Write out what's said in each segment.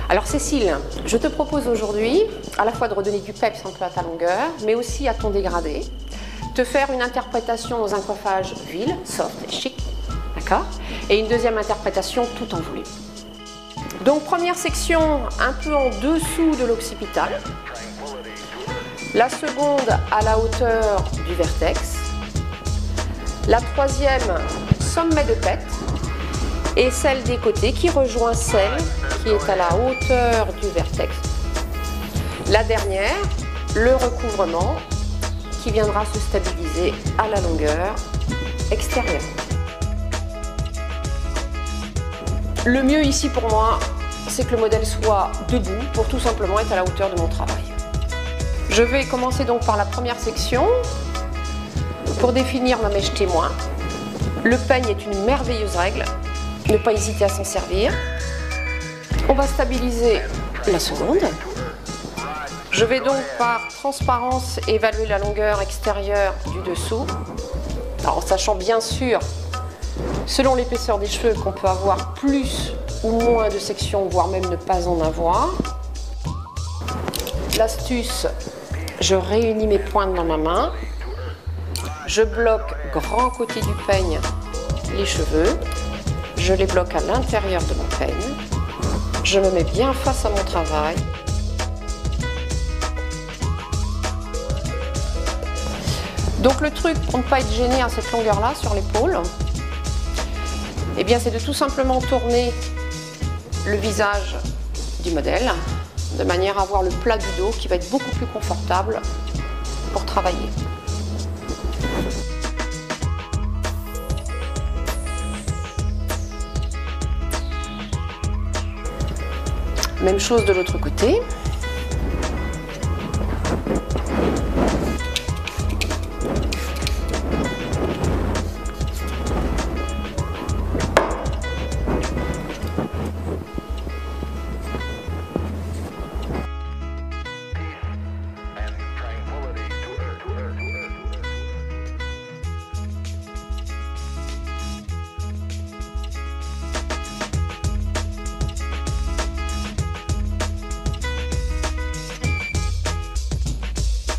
Alors Cécile, je te propose aujourd'hui à la fois de redonner du peps un peu à ta longueur, mais aussi à ton dégradé, te faire une interprétation dans un coiffage huile, soft et chic, d'accord? Et une deuxième interprétation tout en volume. Donc première section un peu en dessous de l'occipital, la seconde à la hauteur du vertex, la troisième sommet de tête et celle des côtés qui rejoint celle qui est à la hauteur du vertex. La dernière, le recouvrement qui viendra se stabiliser à la longueur extérieure. Le mieux ici pour moi, c'est que le modèle soit debout pour tout simplement être à la hauteur de mon travail. Je vais commencer donc par la première section pour définir ma mèche témoin. Le peigne est une merveilleuse règle, ne pas hésiter à s'en servir. On va stabiliser la seconde. Je vais donc par transparence évaluer la longueur extérieure du dessous, alors en sachant bien sûr, selon l'épaisseur des cheveux, qu'on peut avoir plus ou moins de sections, voire même ne pas en avoir. L'astuce, je réunis mes pointes dans ma main, je bloque grand côté du peigne les cheveux, je les bloque à l'intérieur de mon peigne, je me mets bien face à mon travail. Donc le truc pour ne pas être gêné à cette longueur-là sur l'épaule, eh bien c'est de tout simplement tourner le visage du modèle de manière à avoir le plat du dos qui va être beaucoup plus confortable pour travailler. Même chose de l'autre côté.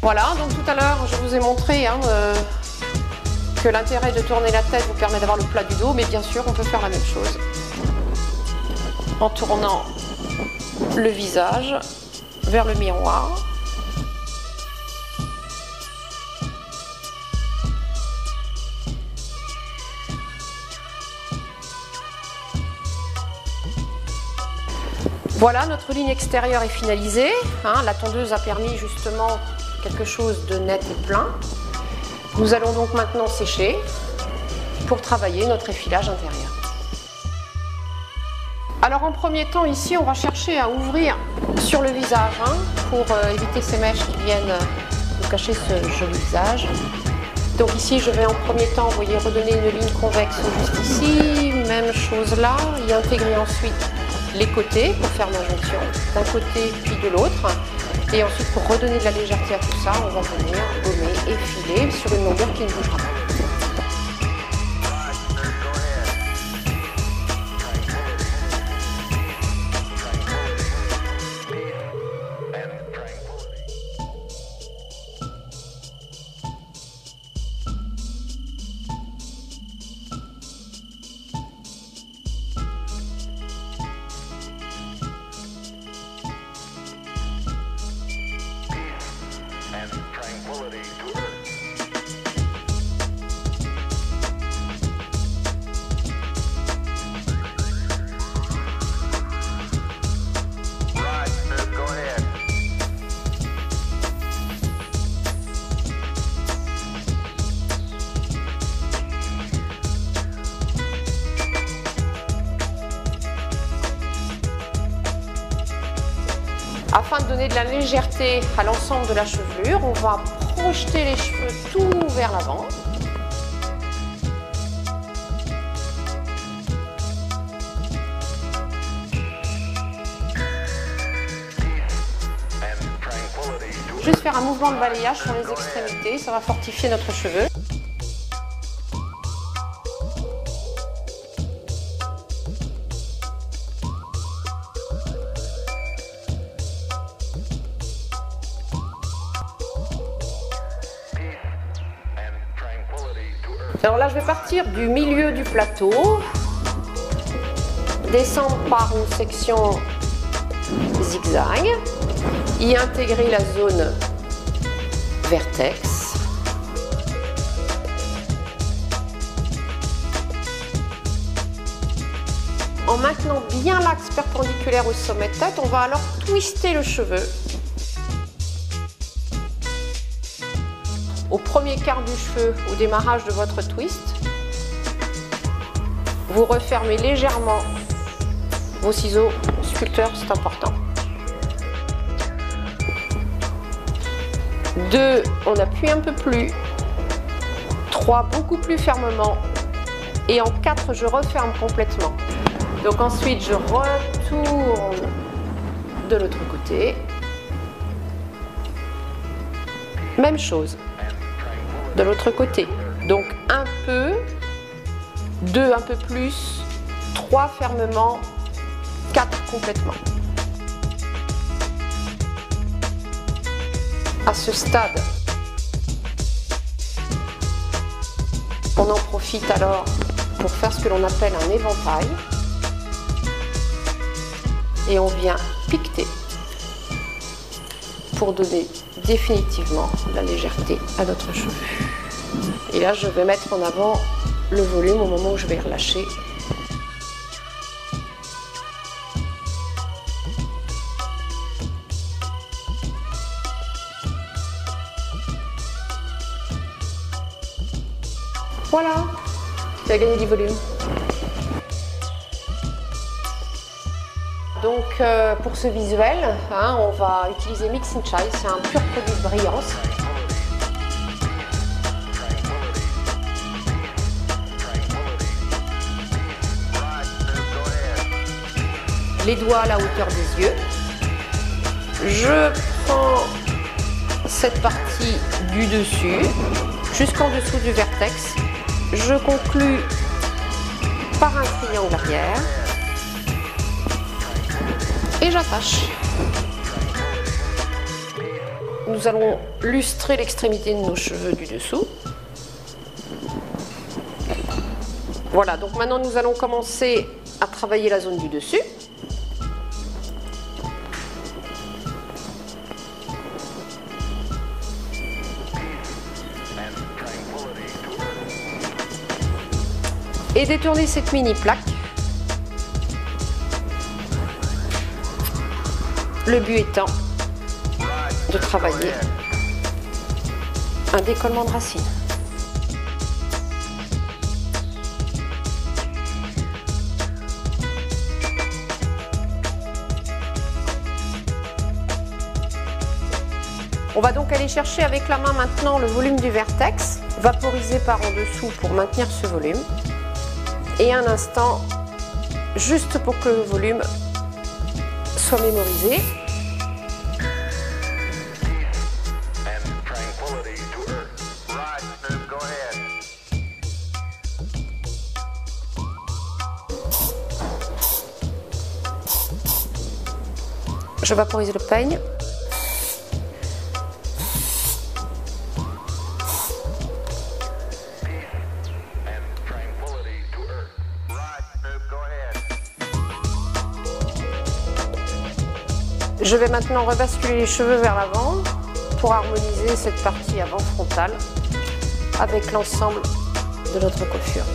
Voilà, donc tout à l'heure je vous ai montré que l'intérêt de tourner la tête vous permet d'avoir le plat du dos, mais bien sûr on peut faire la même chose en tournant le visage vers le miroir. Voilà, notre ligne extérieure est finalisée. La tondeuse a permis justement quelque chose de net et plein. Nous allons donc maintenant sécher pour travailler notre effilage intérieur. Alors en premier temps ici on va chercher à ouvrir sur le visage pour éviter ces mèches qui viennent nous cacher ce joli visage. Donc ici je vais en premier temps, vous voyez, redonner une ligne convexe juste ici, même chose là, y intégrer ensuite les côtés pour faire l'injonction d'un côté puis de l'autre. Et ensuite, pour redonner de la légèreté à tout ça, on va venir gommer et filer sur une longueur qui ne bougera pas. Afin de donner de la légèreté à l'ensemble de la chevelure, on va projeter les cheveux tout vers l'avant. Juste faire un mouvement de balayage sur les extrémités, ça va fortifier notre cheveu. Alors là, je vais partir du milieu du plateau, descendre par une section zigzag, y intégrer la zone vertex. En maintenant bien l'axe perpendiculaire au sommet de tête, on va alors twister le cheveu. Au premier quart du cheveu, au démarrage de votre twist, vous refermez légèrement vos ciseaux sculpteurs, c'est important. 2, on appuie un peu plus. 3, beaucoup plus fermement. Et en 4, je referme complètement. Donc ensuite, je retourne de l'autre côté. Même chose. De l'autre côté. Donc un peu, 2 un peu plus, 3 fermement, 4 complètement. À ce stade, on en profite alors pour faire ce que l'on appelle un éventail. Et on vient piqueter pour donner définitivement la légèreté à notre cheveu. Et là, je vais mettre en avant le volume au moment où je vais relâcher. Voilà, tu as gagné du volume. Donc pour ce visuel, on va utiliser Mix and Chai, c'est un pur produit de brillance. Les doigts à la hauteur des yeux. Je prends cette partie du dessus jusqu'en dessous du vertex. Je conclue par un triangle arrière. Et j'attache. Nous allons lustrer l'extrémité de nos cheveux du dessous. Voilà, donc maintenant nous allons commencer à travailler la zone du dessus. Et détourner cette mini plaque. Le but étant de travailler un décollement de racine. On va donc aller chercher avec la main maintenant le volume du vertex, vaporiser par en dessous pour maintenir ce volume. Et un instant, juste pour que le volume soit mémorisé. Je vaporise le peigne. Je vais maintenant rebasculer les cheveux vers l'avant pour harmoniser cette partie avant frontale avec l'ensemble de notre coiffure.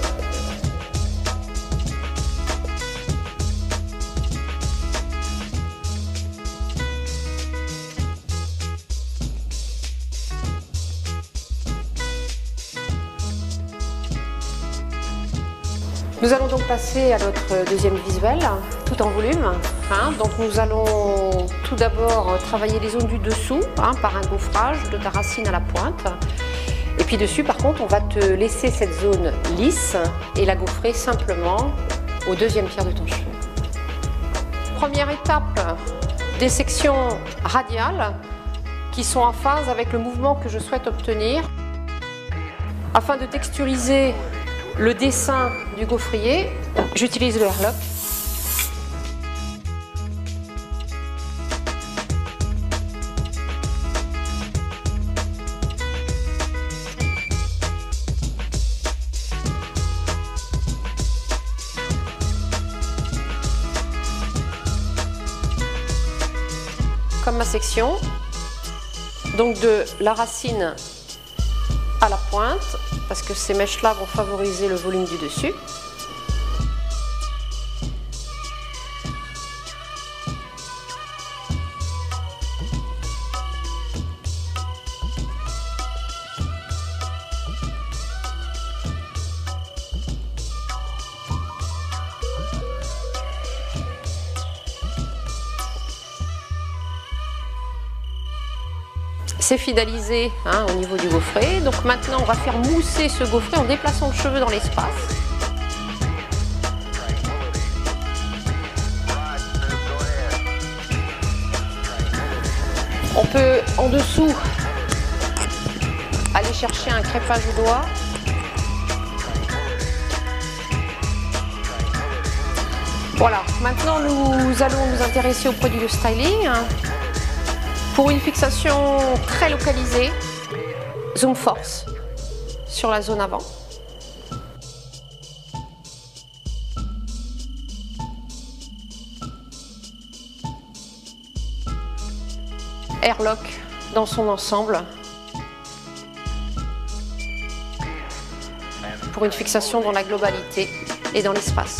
Nous allons donc passer à notre deuxième visuel, tout en volume. Donc nous allons tout d'abord travailler les zones du dessous par un gaufrage de ta racine à la pointe. Et puis dessus, par contre, on va te laisser cette zone lisse et la gaufrer simplement au deuxième tiers de ton cheveu. Première étape, des sections radiales qui sont en phase avec le mouvement que je souhaite obtenir. Afin de texturiser le dessin du gaufrier, j'utilise le airlock. comme ma section. Donc de la racine à la pointe, parce que ces mèches-là vont favoriser le volume du dessus. C'est finalisé au niveau du gaufret. Donc maintenant on va faire mousser ce gaufret en déplaçant le cheveu dans l'espace. On peut en dessous aller chercher un crêpage au doigt. Voilà, maintenant nous allons nous intéresser au produit de styling. Pour une fixation très localisée, Zoom Force sur la zone avant. Airlock dans son ensemble. Pour une fixation dans la globalité et dans l'espace.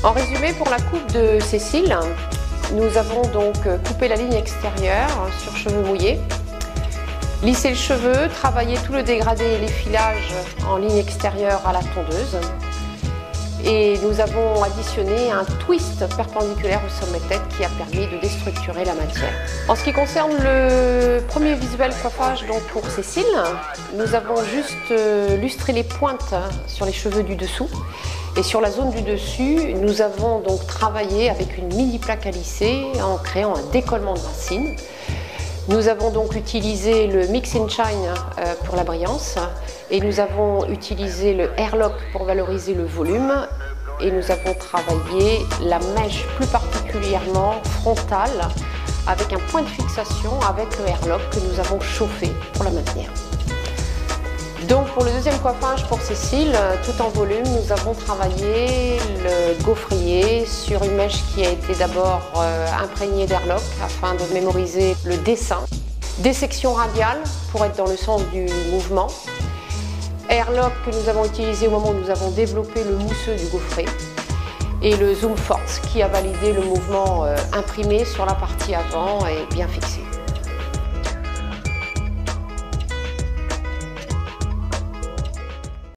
En résumé, pour la coupe de Cécile, nous avons donc coupé la ligne extérieure sur cheveux mouillés, lissé le cheveu, travaillé tout le dégradé et les filages en ligne extérieure à la tondeuse. Et nous avons additionné un twist perpendiculaire au sommet tête qui a permis de déstructurer la matière. En ce qui concerne le premier visuel coiffage donc pour Cécile, nous avons juste lustré les pointes sur les cheveux du dessous. Et sur la zone du dessus, nous avons donc travaillé avec une mini plaque à lisser en créant un décollement de racine. Nous avons donc utilisé le Mix and Shine pour la brillance et nous avons utilisé le Airlock pour valoriser le volume et nous avons travaillé la mèche plus particulièrement frontale avec un point de fixation avec le Airlock que nous avons chauffé pour la maintenir. Donc pour le deuxième coiffage pour Cécile, tout en volume, nous avons travaillé le gaufrier sur une mèche qui a été d'abord imprégnée d'Airlock afin de mémoriser le dessin. Des sections radiales pour être dans le sens du mouvement. Airlock que nous avons utilisé au moment où nous avons développé le mousseux du gaufret. Et le Zoom Force qui a validé le mouvement imprimé sur la partie avant et bien fixé.